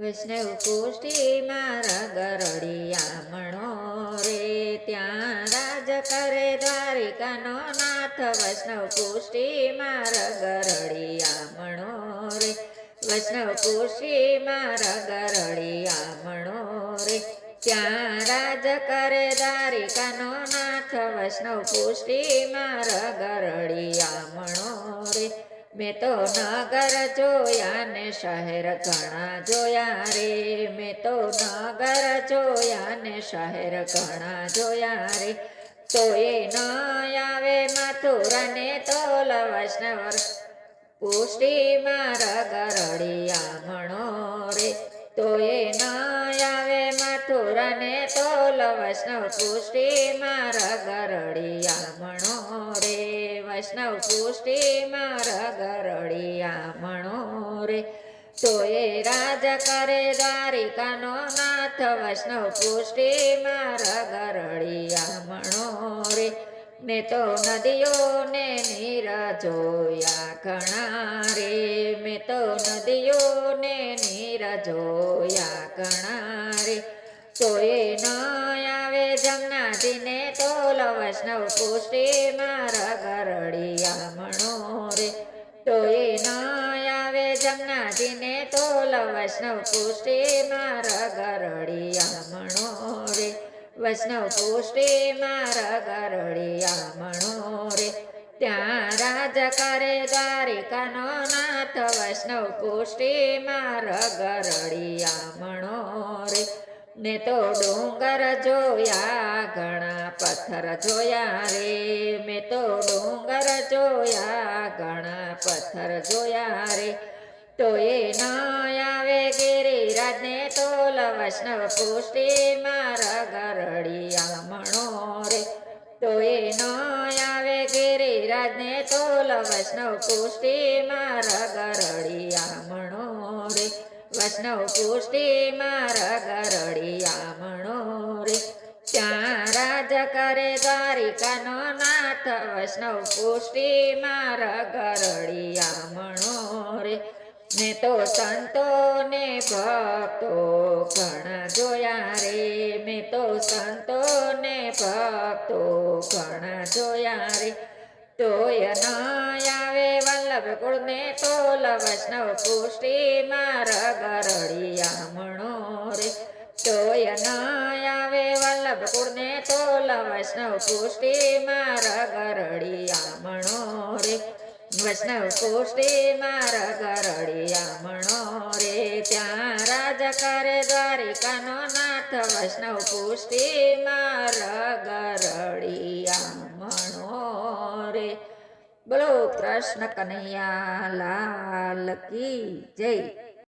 વૈષ્ણવ પુષ્ટિ મારા ગરડિયા મણો રે, ત્યાં રાજ કરે દ્વારિકાનો નાથ. વૈષ્ણવ પુષ્ટિ મારા ગરડિયા મણો રે, વૈષ્ણવ પુષ્ટિ મારા ગરડિયા મણો રે, ત્યાં રાજ કરે દ્વારિકાનો નાથ. વૈષ્ણવ પુષ્ટિ મારા ગરડિયા મણો રે, મેં તો નગર જોયા ને શહેર ઘણા જોયા રે, મેં તો નગર જોયા ને શહેર ઘણા જોયા રે, તો એ ન આવે મથુરા ને તોલ. વૈષ્ણવ પુષ્ટિ મારા ગરડિયા મણો રે, તો એ ન આવે મથુરા ને તોલ. વૈષ્ણવ પુષ્ટિ મારા ગરડિયા મણો રે, વૈષ્ણવ પુષ્ટિ મારા ગરડિયા મણો રે, તો એ રાજ કરે દ્વારિકાનો નાથ. વૈષ્ણવ પુષ્ટિ મારા ગરડિયા મણો રે, મેં તો નદીઓ ને નીર જોયા ઘણા રે, મેં તો નદીઓ ને નીર જોયા ઘણા રે, તો એ ન આવે જમનાજીને તોલ. વૈષ્ણવ પુષ્ટિ મારા ગરડિયા મણો રે, તો એ ન આવે જમનાજીને તોલ. વૈષ્ણવ પુષ્ટિ મારા ગરડિયા મણો રે, વૈષ્ણવ પુષ્ટિ મારા ગરડિયા મણો રે, ત્યાં રાજ કરે દ્વારિકાનો નાથ. વૈષ્ણવ પુષ્ટિ મારા ગરડિયા મણો રે, ને તો ડુંગર જોયા ઘણા પથ્થર જોયા રે, મેં તો ડુંગર જોયા ઘણા પથ્થર જોયા રે, તો એ ન આવે ગિરિરાજ ને તોલ. વૈષ્ણવ પુષ્ટિ મારા ગરડિયા મણો રે, તો એ ન આવે ગિરિરાજ ને તોલ. વૈષ્ણવ પુષ્ટિ મારા ગરડિયા મણો રે, વૈષ્ણવ પુષ્ટિ મારા ગરડિયા મણો રે, ત્યાં રાજ કરે દ્વારિકાનો નાથ. વૈષ્ણવ પુષ્ટિ મારા ગરડિયા મણો રે, મેં તો સંતો ને ભક્તો ઘણા જોયા રે, મેં તો સંતો ને ભક્તો ઘણા જોયા રે, તોય ન આવે વલ્લભ કુળ ને તોલ. વૈષ્ણવ પુષ્ટિ મારા ગરડિયા મણો રે, તોય ન આવે વલ્લભ કુળ ને તોલ. વૈષ્ણવ પુષ્ટિ મારા ગરડિયા મણો રે, વૈષ્ણવ પુષ્ટિ મારા ગરડિયા મણો રે, ત્યાં રાજ કરે દ્વારિકાનો નાથ. વૈષ્ણવ પુષ્ટિ મારા ગરડિયા મણો રે. બોલો કૃષ્ણ કનૈયા લાલ કી જય.